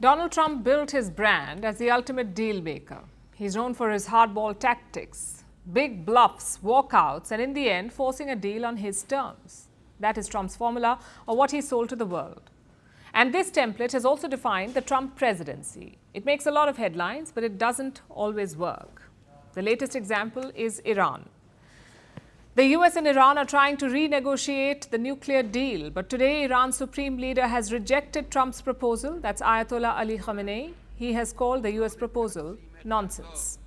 Donald Trump built his brand as the ultimate deal maker. He's known for his hardball tactics, big bluffs, walkouts, and in the end, forcing a deal on his terms. That is Trump's formula, or what he sold to the world. And this template has also defined the Trump presidency. It makes a lot of headlines, but it doesn't always work. The latest example is Iran. The US and Iran are trying to renegotiate the nuclear deal, but today Iran's supreme leader has rejected Trump's proposal. That's Ayatollah Ali Khamenei. He has called the US proposal nonsense.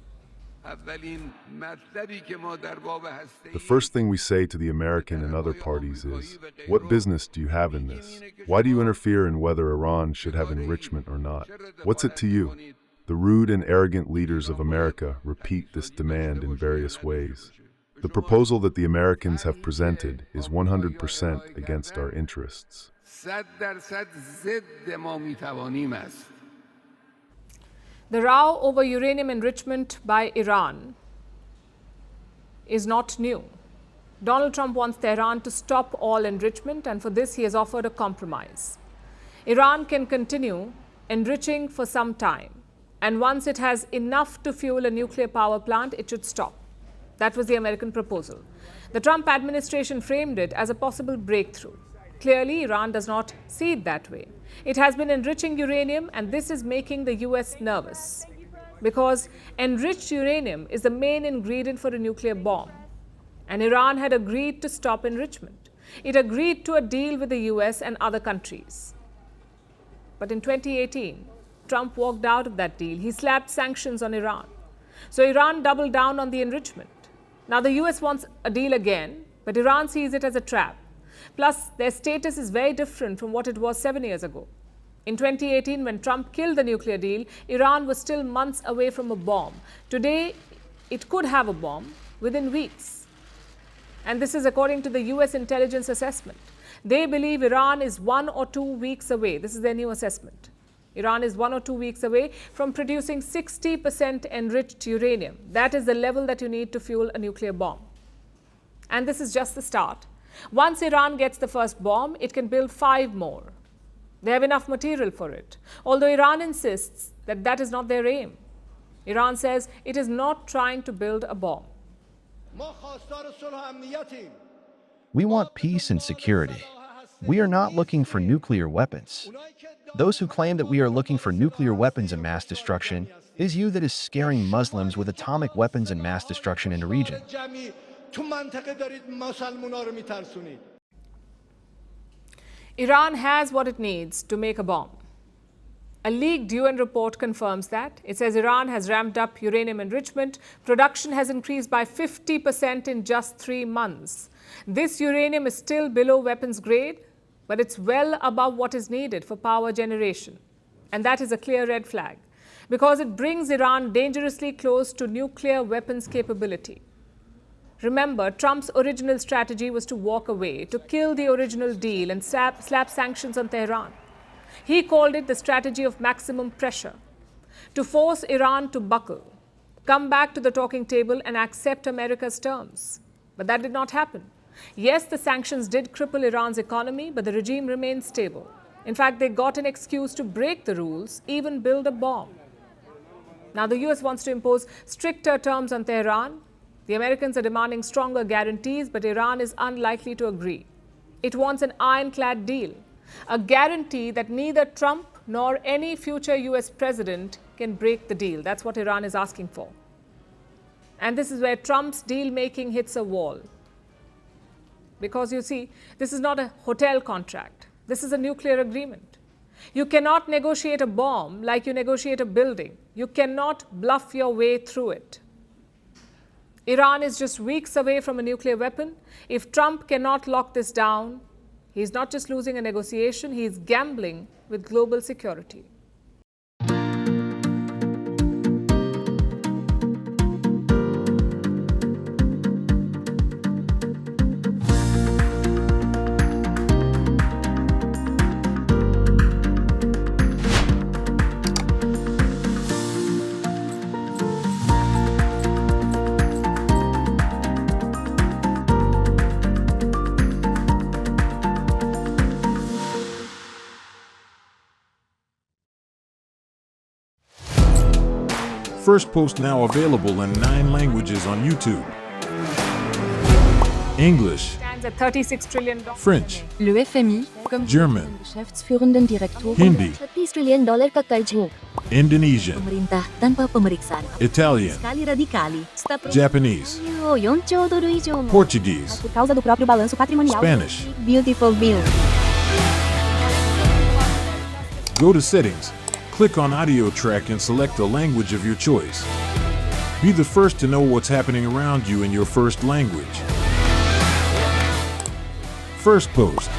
The first thing we say to the American and other parties is, what business do you have in this? Why do you interfere in whether Iran should have enrichment or not? What's it to you? The rude and arrogant leaders of America repeat this demand in various ways. The proposal that the Americans have presented is 100% against our interests. The row over uranium enrichment by Iran is not new. Donald Trump wants Tehran to stop all enrichment, and for this he has offered a compromise. Iran can continue enriching for some time, and once it has enough to fuel a nuclear power plant, it should stop. That was the American proposal. The Trump administration framed it as a possible breakthrough. Clearly, Iran does not see it that way. It has been enriching uranium, and this is making the US nervous because enriched uranium is the main ingredient for a nuclear bomb. And Iran had agreed to stop enrichment. It agreed to a deal with the US and other countries. But in 2018, Trump walked out of that deal. He slapped sanctions on Iran. So Iran doubled down on the enrichment. Now the US wants a deal again, but Iran sees it as a trap. Plus, their status is very different from what it was 7 years ago. In 2018, when Trump killed the nuclear deal, Iran was still months away from a bomb. Today, it could have a bomb within weeks. And this is according to the US intelligence assessment. They believe Iran is 1 or 2 weeks away. This is their new assessment. Iran is 1 or 2 weeks away from producing 60% enriched uranium. That is the level that you need to fuel a nuclear bomb. And this is just the start. Once Iran gets the first bomb, it can build 5 more. They have enough material for it. Although Iran insists that that is not their aim. Iran says it is not trying to build a bomb. We want peace and security. We are not looking for nuclear weapons. Those who claim that we are looking for nuclear weapons and mass destruction is you that is scaring Muslims with atomic weapons and mass destruction in the region. Iran has what it needs to make a bomb. A leaked UN report confirms that. It says Iran has ramped up uranium enrichment. Production has increased by 50% in just 3 months. This uranium is still below weapons grade, but it's well above what is needed for power generation. And that is a clear red flag, because it brings Iran dangerously close to nuclear weapons capability. Remember, Trump's original strategy was to walk away, to kill the original deal and slap sanctions on Tehran. He called it the strategy of maximum pressure, to force Iran to buckle, come back to the talking table and accept America's terms. But that did not happen. Yes, the sanctions did cripple Iran's economy, but the regime remained stable. In fact, they got an excuse to break the rules, even build a bomb. Now, the US wants to impose stricter terms on Tehran. The Americans are demanding stronger guarantees, but Iran is unlikely to agree. It wants an ironclad deal, a guarantee that neither Trump nor any future US president can break the deal. That's what Iran is asking for. And this is where Trump's deal-making hits a wall. Because you see, this is not a hotel contract. This is a nuclear agreement. You cannot negotiate a bomb like you negotiate a building. You cannot bluff your way through it. Iran is just weeks away from a nuclear weapon. If Trump cannot lock this down, he's not just losing a negotiation, he's gambling with global security. Firstpost now available in 9 languages on YouTube. English, Stands at $36 trillion. French, Le FMI, comme German, geschäftsführenden Direktoren, Hindi, $30 trillion ka karjo. Indonesian, Pemerintah tanpa pemeriksaan. Italian, Kali radikali. Stop. Japanese, $4 trilhão mo. Portuguese, Por causa do próprio balanço patrimonial. Spanish. Beautiful bill. Go to Settings, click on Audio Track and select the language of your choice. Be the first to know what's happening around you in your first language. Firstpost.